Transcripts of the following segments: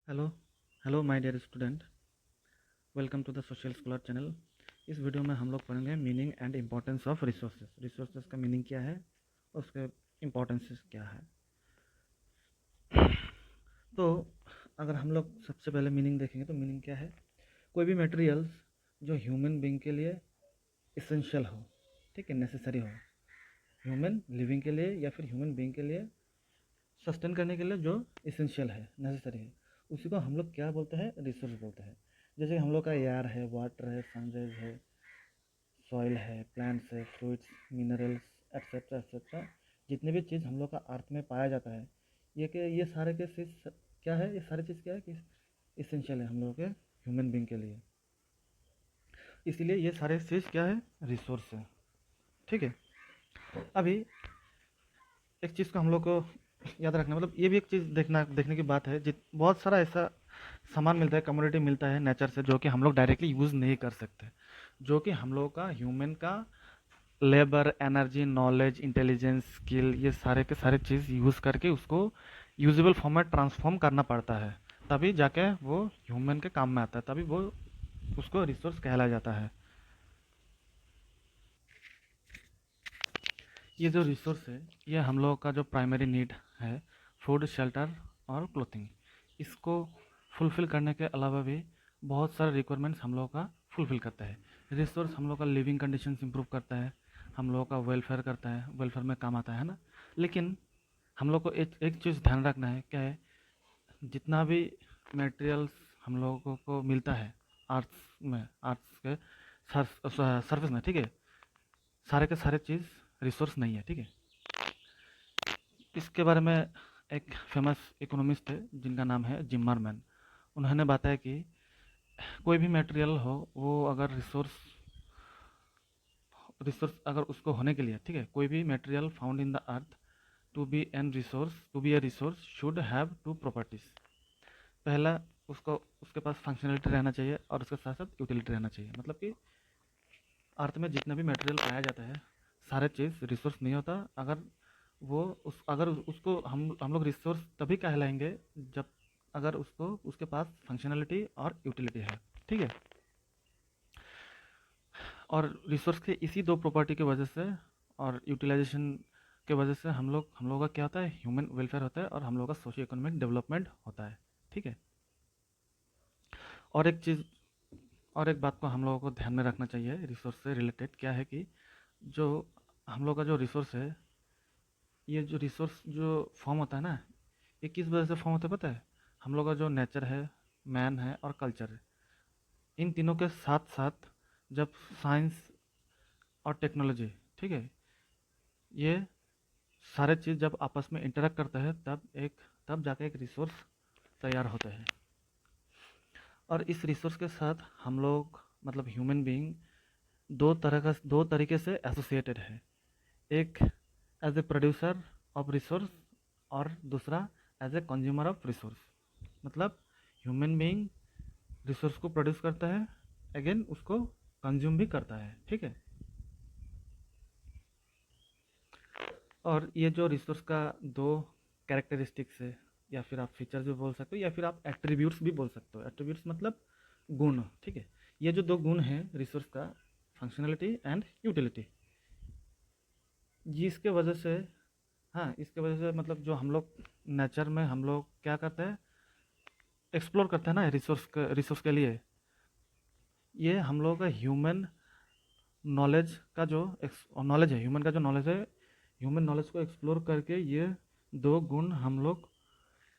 Hello hello my dear student, welcome to the social scholar channel. इस video में हम लोग पढ़ेंगे meaning and importance of resources. Resources का मीनिंग क्या है और उसके इम्पोर्टेंसेस क्या है। तो अगर हम लोग सबसे पहले मीनिंग देखेंगे तो मीनिंग क्या है। कोई भी मटेरियल्स जो ह्यूमन बीइंग के लिए इसेंशियल हो, ठीक है, नेसेसरी हो, ह्यूमन लिविंग के लिए या फिर ह्यूमन बीइंग के लिए सस्टेन करने के लिए जो इसेंशियल है, नेसेसरी है, उसी को हम लोग क्या बोलते हैं, रिसोर्स बोलते हैं। जैसे हम लोग का एयर है, वाटर है, सनराइज है, सॉइल है, प्लांट्स है, फ्रूट्स, मिनरल्स, एक्सेट्रा एक्सेट्रा, जितने भी चीज़ हम लोग का अर्थ में पाया जाता है, ये सारे के चीज़ क्या है, ये सारी चीज़ क्या है कि इसेंशियल है हम लोगों के ह्यूमन बींग के लिए। इसीलिए ये सारे चीज़ क्या है, रिसोर्स है। ठीक है। अभी एक चीज़ को हम लोग को याद रखना, मतलब ये भी एक चीज़ देखने की बात है। बहुत सारा ऐसा सामान मिलता है, कमोडिटी मिलता है नेचर से, जो कि हम लोग डायरेक्टली यूज़ नहीं कर सकते, जो कि हम लोग का ह्यूमन का labour, energy, knowledge, intelligence, skill, ये सारे के सारे चीज़ यूज़ करके उसको यूजेबल फॉर्म में ट्रांसफॉर्म करना पड़ता है, तभी जाके वो ह्यूमन के काम में आता है, तभी वो उसको रिसोर्स कहला जाता है। ये जो रिसोर्स है, ये हम लोगों का जो प्राइमरी नीड है, फूड, शेल्टर और क्लोथिंग, इसको फुलफ़िल करने के अलावा भी बहुत सारे रिक्वायरमेंट्स हम लोगों का फुलफ़िल करता है। रिसोर्स हम लोग का लिविंग कंडीशंस इंप्रूव करता है, हम लोगों का वेलफेयर करता है, वेलफेयर में काम आता है ना। लेकिन हम लोग को एक एक चीज़ ध्यान रखना है, क्या है, जितना भी मटेरियल्स हम लोगों को मिलता है आर्ट्स के सरफेस में, ठीक है, सारे के सारे चीज़ रिसोर्स नहीं है, ठीक है। इसके बारे में एक फेमस इकोनॉमिस्ट थे जिनका नाम है जिम्मरमैन। उन्होंने बताया कि कोई भी मटेरियल हो, वो अगर रिसोर्स रिसोर्स अगर उसको होने के लिए, ठीक है, कोई भी material found in the earth to be a resource should have two properties. पहला, उसको उसके पास फंक्शनलिटी रहना चाहिए और उसके साथ साथ यूटिलिटी रहना चाहिए। मतलब कि अर्थ में जितना भी मटेरियल पाया जाता है, सारे चीज़ रिसोर्स नहीं होता अगर वो उस अगर उसको हम लोग रिसोर्स तभी कहलाएंगे जब अगर उसको उसके पास फंक्शनलिटी और यूटिलिटी है, ठीक है। और रिसोर्स के इसी दो प्रॉपर्टी की वजह से और यूटिलाइजेशन के वजह से हम लोग का क्या होता है, ह्यूमन वेलफेयर होता है और हम लोग का सोशियो इकोनॉमिक डेवलपमेंट होता है, ठीक है। और एक चीज़ और एक बात को हम लोगों को ध्यान में रखना चाहिए रिसोर्स से रिलेटेड, क्या है कि जो हम लोग का जो रिसोर्स है, ये जो रिसोर्स जो फॉर्म होता है ना, ये किस वजह से फॉर्म होता है पता है। हम लोग का जो नेचर है, मैन है और कल्चर है, इन तीनों के साथ साथ जब साइंस और टेक्नोलॉजी, ठीक है, ये सारे चीज़ जब आपस में इंटरेक्ट करते हैं, तब जाके एक रिसोर्स तैयार होते हैं। और इस रिसोर्स के साथ हम लोग, मतलब ह्यूमन बीइंग, दो तरीके से एसोसिएटेड है। एक as a producer of resource और दूसरा as a consumer of resource. मतलब ह्यूमन बीइंग रिसोर्स को प्रोड्यूस करता है, अगेन उसको कंज्यूम भी करता है, ठीक है। और ये जो रिसोर्स का दो कैरेक्टरिस्टिक्स है, या फिर आप फीचर्स भी बोल सकते हो या फिर आप एट्रीब्यूट्स भी बोल सकते हो। एट्रीब्यूट्स मतलब गुण, ठीक है। ये जो दो गुण हैं रिसोर्स का, फंक्शनलिटी एंड यूटिलिटी, जिसके वजह से, हाँ, इसके वजह से मतलब जो हम लोग नेचर में हम लोग क्या करते हैं, एक्सप्लोर करते हैं ना रिसोर्स के लिए, ये हम लोग का ह्यूमन नॉलेज का जो नॉलेज है, ह्यूमन का जो नॉलेज है, ह्यूमन नॉलेज को एक्सप्लोर करके ये दो गुण हम लोग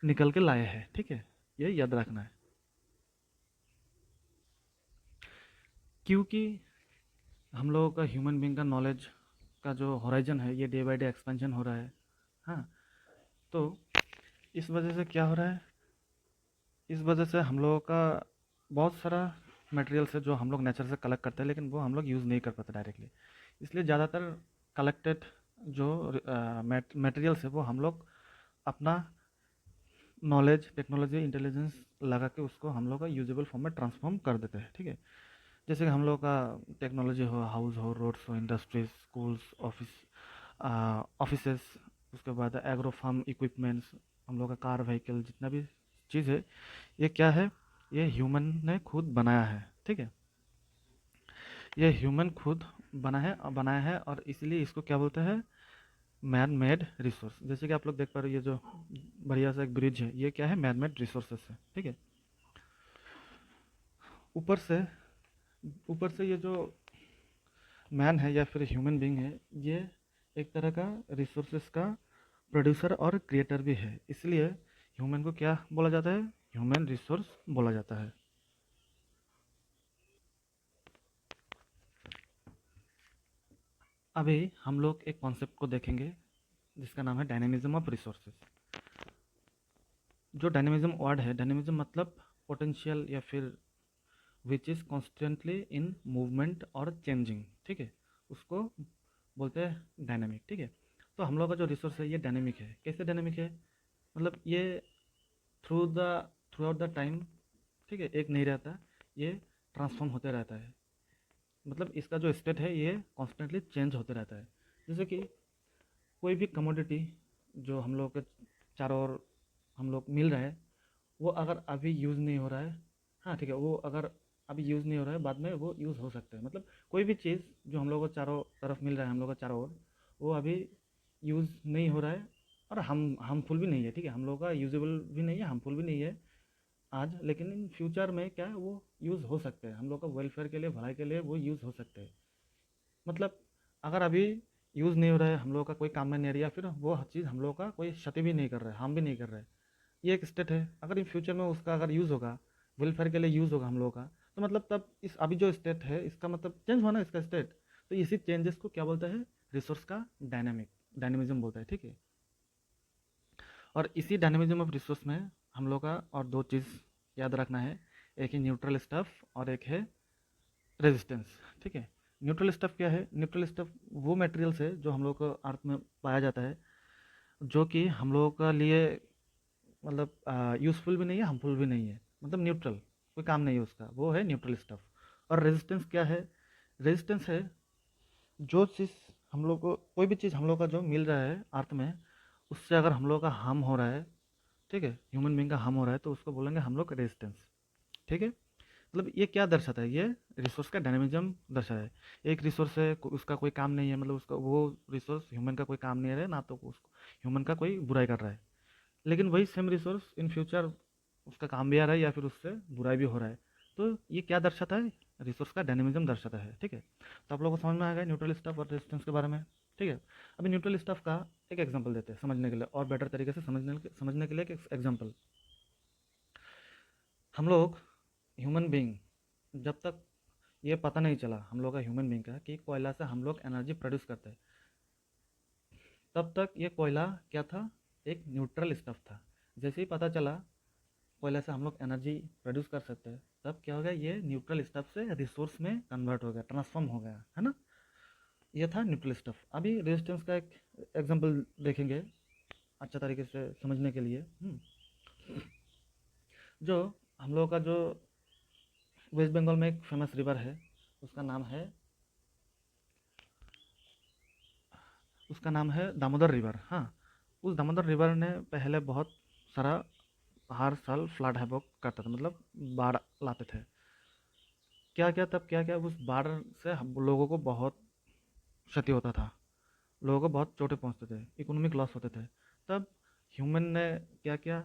निकल के लाए हैं, ठीक है। ये याद रखना है, क्योंकि हम लोगों का ह्यूमन बींग का नॉलेज का जो हॉराइजन है, ये डे बाय डे एक्सपेंशन हो रहा है। हाँ, तो इस वजह से क्या हो रहा है, इस वजह से हम लोगों का बहुत सारा मटेरियल्स है जो हम लोग नेचर से कलेक्ट करते हैं, लेकिन वो हम लोग यूज़ नहीं कर पाते डायरेक्टली। इसलिए ज़्यादातर कलेक्टेड जो मटेरियल्स है, वो हम लोग अपना नॉलेज, टेक्नोलॉजी, इंटेलिजेंस लगा के उसको हम लोग का यूजेबल फॉर्म में ट्रांसफॉर्म कर देते हैं, ठीक है। जैसे कि हम लोग का टेक्नोलॉजी हो, हाउस हो, रोड्स हो, इंडस्ट्रीज, स्कूल्स, ऑफिसेस, उसके बाद एग्रो फार्म इक्विपमेंट्स, हम लोग का कार व्हीकल, जितना भी चीज़ है, ये क्या है, ये ह्यूमन ने खुद बनाया है, ठीक है। ये ह्यूमन खुद बनाया है और इसलिए इसको क्या बोलते हैं, मैन मेड रिसोर्स। जैसे कि आप लोग देख पा रहे हो, ये जो बढ़िया सा एक ब्रिज है, ये क्या है, मैन मेड रिसोर्सेस है, ठीक है। ऊपर से ऊपर से ये जो मैन है या फिर ह्यूमन बीइंग है, ये एक तरह का रिसोर्सेस का प्रोड्यूसर और क्रिएटर भी है, इसलिए ह्यूमन को क्या बोला जाता है, ह्यूमन रिसोर्स बोला जाता है। अभी हम लोग एक कॉन्सेप्ट को देखेंगे जिसका नाम है डायनेमिज्म ऑफ रिसोर्सेज। जो डायनेमिज्म वर्ड है, डायनेमिज्म मतलब पोटेंशियल या फिर which is constantly in movement और चेंजिंग, ठीक है, उसको बोलते हैं डायनेमिक, ठीक है। तो हम लोग का जो रिसोर्स है ये डायनेमिक है। कैसे डायनेमिक है, मतलब ये थ्रू आउट द टाइम, ठीक है, एक नहीं रहता, ये ट्रांसफॉर्म होते रहता है। मतलब इसका जो स्टेट है ये कॉन्स्टेंटली चेंज होते रहता है। जैसे कि कोई भी कमोडिटी जो हम लोग के चारों ओर हम लोग मिल रहा है, वो अगर अभी यूज़ नहीं हो रहा है, हाँ ठीक है, वो अगर अभी यूज़ नहीं हो रहा है, बाद में वो यूज़ हो सकता है। मतलब कोई भी चीज़ जो हम लोग को चारों तरफ मिल रहा है, हम लोग को चारों ओर, वो अभी यूज़ नहीं हो रहा है और हार्मफुल भी नहीं है, ठीक है, हम लोग का यूजेबल भी नहीं है, हार्मफुल भी नहीं है आज, लेकिन इन फ्यूचर में क्या है, वो यूज़ हो सकते हैं, हम लोग का वेलफेयर के लिए, भलाई के लिए वो यूज़ हो सकते हैं। मतलब अगर अभी यूज़ नहीं हो रहा है, हम लोग का कोई काम में नहीं आ रही, या फिर वो चीज़ हम लोग का कोई क्षति भी नहीं कर रहा है, हार्म भी नहीं कर रहा है, ये एक स्टेट है। अगर इन फ्यूचर में उसका अगर यूज़ होगा, वेलफेयर के लिए यूज़ होगा हम लोग का, तो मतलब तब इस अभी जो स्टेट है इसका मतलब चेंज होना, इसका स्टेट, तो इसी चेंजेस को क्या बोलता है, रिसोर्स का डायनेमिज्म बोलता है, ठीक है। और इसी डायनेमिज्म ऑफ रिसोर्स में हम लोग का और दो चीज़ याद रखना है, एक है न्यूट्रल स्टफ और एक है रेजिस्टेंस, ठीक है। न्यूट्रल स्टफ क्या है, न्यूट्रल स्टफ वो मटेरियल्स है जो हम लोग को अर्थ में पाया जाता है, जो कि हम लोगों का लिए मतलब यूज़फुल भी नहीं है, हार्मफुल भी नहीं है, मतलब न्यूट्रल, कोई काम नहीं है उसका, वो है न्यूट्रल स्टफ। और रेजिस्टेंस क्या है, रेजिस्टेंस है जो चीज़ हम लोग को, कोई भी चीज़ हम लोग का जो मिल रहा है अर्थ में, उससे अगर हम लोग का हार्म हो रहा है, ठीक है, ह्यूमन बींग का हार्म हो रहा है, तो उसको बोलेंगे हम लोग रेजिस्टेंस, ठीक है। मतलब ये क्या दर्शाता है, ये रिसोर्स का डायनेमिज्म दर्शाता है। एक रिसोर्स है, उसका कोई काम नहीं है, मतलब उसका वो रिसोर्स ह्यूमन का कोई काम नहीं है ना, तो उसको ह्यूमन का कोई बुराई कर रहा है, लेकिन वही सेम रिसोर्स इन फ्यूचर उसका काम भी आ रहा है या फिर उससे बुराई भी हो रहा है। तो ये क्या दर्शाता है, रिसोर्स का डायनेमिज्म दर्शाता है, ठीक है। तो आप लोगों को समझ में आ गया न्यूट्रल स्टफ और रेजिस्टेंस के बारे में, ठीक है। अभी न्यूट्रल स्टफ का एक एग्जांपल देते हैं समझने के लिए, और बेटर तरीके से समझने के लिए एक एग्जांपल। हम लोग ह्यूमन बीइंग, जब तक ये पता नहीं चला हम लोग का ह्यूमन बीइंग का कि कोयला से हम लोग एनर्जी प्रोड्यूस करते हैं, तब तक ये कोयला क्या था, एक न्यूट्रल स्टफ था। जैसे ही पता चला कोयला से हम लोग एनर्जी प्रोड्यूस कर सकते हैं, तब क्या हो गया, ये न्यूट्रल स्टफ से रिसोर्स में कन्वर्ट हो गया, ट्रांसफॉर्म हो गया, है ना। ये था न्यूट्रल स्टफ। अभी रेजिस्टेंस का एक एग्जांपल देखेंगे अच्छा तरीके से समझने के लिए। जो हम लोग का जो वेस्ट बंगाल में एक फेमस रिवर है, उसका नाम है उसका नाम है दामोदर रिवर, हाँ। उस दामोदर रिवर ने पहले बहुत सारा, हर साल फ्लड हैवॉक करता था, मतलब बाढ़ लाते थे। क्या क्या तब क्या क्या उस बाढ़ से हम लोगों को बहुत क्षति होता था, लोगों को बहुत चोटें पहुंचते थे, इकोनॉमिक लॉस होते थे। तब ह्यूमन ने क्या किया,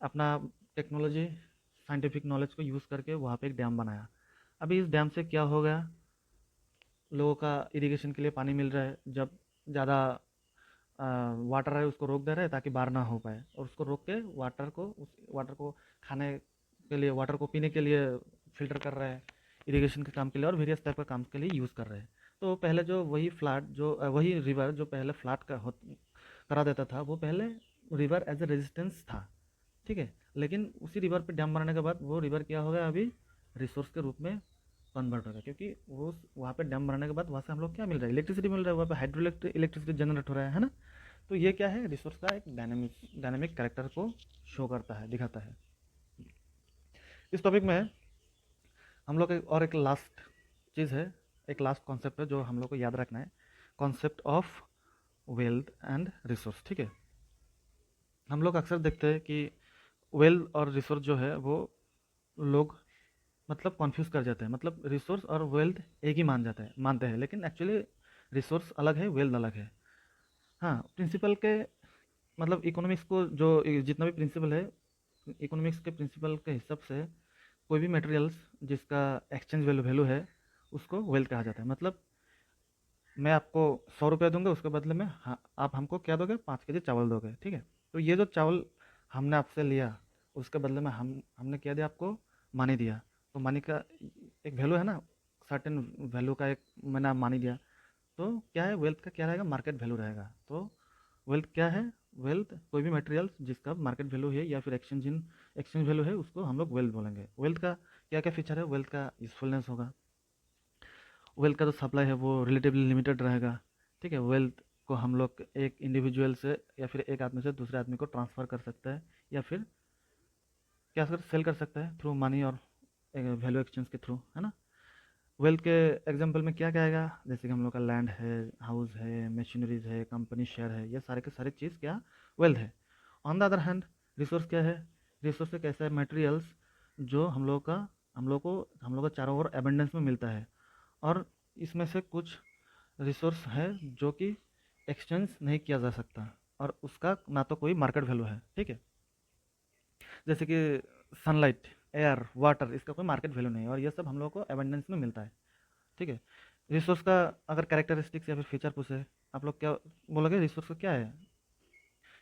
अपना टेक्नोलॉजी, साइंटिफिक नॉलेज को यूज़ करके वहाँ पे एक डैम बनाया। अभी इस डैम से क्या हो गया, लोगों का इरिगेशन के लिए पानी मिल रहा है। जब ज़्यादा वाटर है उसको रोक दे रहे हैं ताकि बाढ़ ना हो पाए, और उसको रोक के उस वाटर को खाने के लिए, वाटर को पीने के लिए फिल्टर कर रहे हैं, इरिगेशन के काम के लिए और वेरियस टाइप का काम के लिए यूज़ कर रहे हैं। तो पहले जो वही रिवर जो पहले फ्लड करा देता था, वो पहले रिवर एज ए रेजिस्टेंस था, ठीक है। लेकिन उसी रिवर पे डैम बनाने के बाद वो रिवर क्या हो गया, अभी रिसोर्स के रूप में कन्वर्ट हो गया, क्योंकि वो वहाँ पे डैम बनाने के बाद वहाँ से हम लोग क्या मिल रहा है, इलेक्ट्रिसिटी मिल रहा है, वहाँ पे हाइड्रो इलेक्ट्रिसिटी जनरेट हो रहा है ना। तो ये क्या है, रिसोर्स का एक डायनेमिक कैरेक्टर को शो करता है, दिखाता है। इस टॉपिक में हम लोग और एक लास्ट चीज़ है, एक लास्ट कॉन्सेप्ट है जो हम लोग को याद रखना है, concept of wealth and resource, ठीक है। हम लोग अक्सर देखते हैं कि वेल्थ और रिसोर्स जो है वो लोग मतलब कन्फ्यूज़ कर जाते हैं, मतलब रिसोर्स और वेल्थ एक ही मानते हैं, लेकिन एक्चुअली रिसोर्स अलग है, वेल्थ अलग है। हाँ, प्रिंसिपल के मतलब इकोनॉमिक्स को जो जितना भी प्रिंसिपल है, इकोनॉमिक्स के प्रिंसिपल के हिसाब से कोई भी मटेरियल्स जिसका एक्सचेंज वैल्यू वैल्यू है उसको वेल्थ कहा जाता है। मतलब मैं आपको 100 रुपया दूंगा, उसके बदले में हाँ आप हमको क्या दोगे, 5 केजी चावल दोगे, ठीक है। तो ये जो चावल हमने आपसे लिया, उसके बदले में हमने क्या दिया आपको, मनी दिया। तो मनी का एक वैल्यू है ना, सर्टेन वैल्यू का एक मैंने मानी दिया। तो क्या है वेल्थ का, क्या रहेगा, मार्केट वैल्यू रहेगा। तो वेल्थ क्या है, वेल्थ कोई भी मटेरियल जिसका मार्केट वैल्यू है या फिर एक्सचेंज वैल्यू है, उसको हम लोग वेल्थ बोलेंगे। वेल्थ का क्या क्या फीचर है, वेल्थ का यूजफुलनेस होगा, वेल्थ का जो सप्लाई है वो रिलेटिवली लिमिटेड रहेगा, ठीक है। वेल्थ को हम लोग एक इंडिविजुअल से या फिर एक आदमी से दूसरे आदमी को ट्रांसफ़र कर सकता है, या फिर क्या कर सेल कर सकता है थ्रू मनी और वैल्यू एक्सचेंज के थ्रू, है ना। वेल्थ के एग्जांपल में क्या क्या आएगा, जैसे कि हम लोग का लैंड है, हाउस है, मशीनरीज है, कंपनी शेयर है, ये सारे के सारे चीज़ क्या वेल्थ है। On the other hand resource क्या है, रिसोर्स एक ऐसा मटेरियल्स जो हम लोग को चारों ओर एबंडेंस में मिलता है, और इसमें से कुछ रिसोर्स है जो कि एक्सचेंज नहीं किया जा सकता, और उसका ना तो कोई मार्केट वैल्यू है, ठीक है। जैसे कि सनलाइट, एयर, वाटर, इसका कोई मार्केट वैल्यू नहीं है, और ये सब हम लोग को एबंडेंस में मिलता है, ठीक है। रिसोर्स का अगर कैरेक्टरिस्टिक्स या फिर फीचर पूछे, आप लोग क्या बोलोगे, रिसोर्स का क्या है,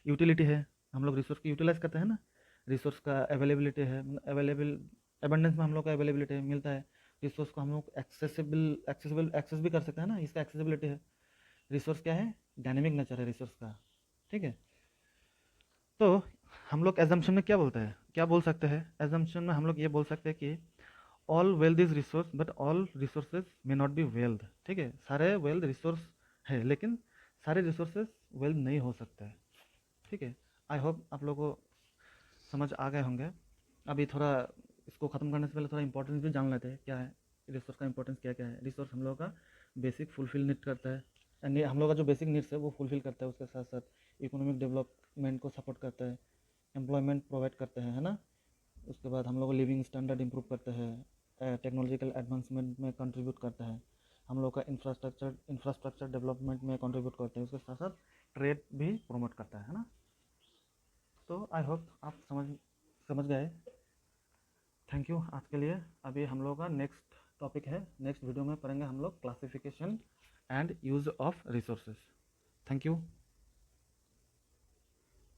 यूटिलिटी है। हम लोग रिसोर्स को यूटिलाइज करते हैं ना। रिसोर्स का अवेलेबिलिटी है, अवेलेबल एबंडेंस में हम लोग का अवेलेबिलिटी मिलता है। रिसोर्स को हम लोग एक्सेस भी कर सकते हैं ना, इसका एक्सेसिबिलिटी है। रिसोर्स क्या है, डायनेमिक नेचर है रिसोर्स का, ठीक है। तो हम लोग एजम्पशन में क्या बोलते हैं, क्या बोल सकते हैं, एजम्पशन में हम लोग ये बोल सकते हैं कि all wealth is resource but all resources may not be wealth, ठीक है। सारे वेल्थ रिसोर्स है, लेकिन सारे रिसोर्सेज वेल्थ नहीं हो सकते, ठीक है। आई होप आप लोगों को समझ आ गए होंगे। अभी थोड़ा इसको ख़त्म करने से पहले थोड़ा इंपॉर्टेंस भी जान लेते हैं, क्या है रिसोर्स का इंपॉर्टेंस, क्या क्या है। रिसोर्स हम लोगों का बेसिक फुलफिल नीड करता है, हम लोग का जो बेसिक नीड्स है वो फुलफिल करता है, उसके साथ साथ इकोनॉमिक डेवलपमेंट को सपोर्ट करता है, एम्प्लॉयमेंट प्रोवाइड करते हैं, है ना। उसके बाद हम लोग लिविंग स्टैंडर्ड इंप्रूव करते हैं, टेक्नोलॉजिकल एडवांसमेंट में कंट्रीब्यूट करते हैं, हम लोग का इंफ्रास्ट्रक्चर डेवलपमेंट में कंट्रीब्यूट करते हैं, उसके साथ साथ ट्रेड भी प्रमोट करता है ना। तो आई होप आप समझ गए। थैंक यू आज के लिए। अभी हम लोग का नेक्स्ट टॉपिक है, नेक्स्ट वीडियो में पढ़ेंगे हम लोग classification and use of resources. Thank you.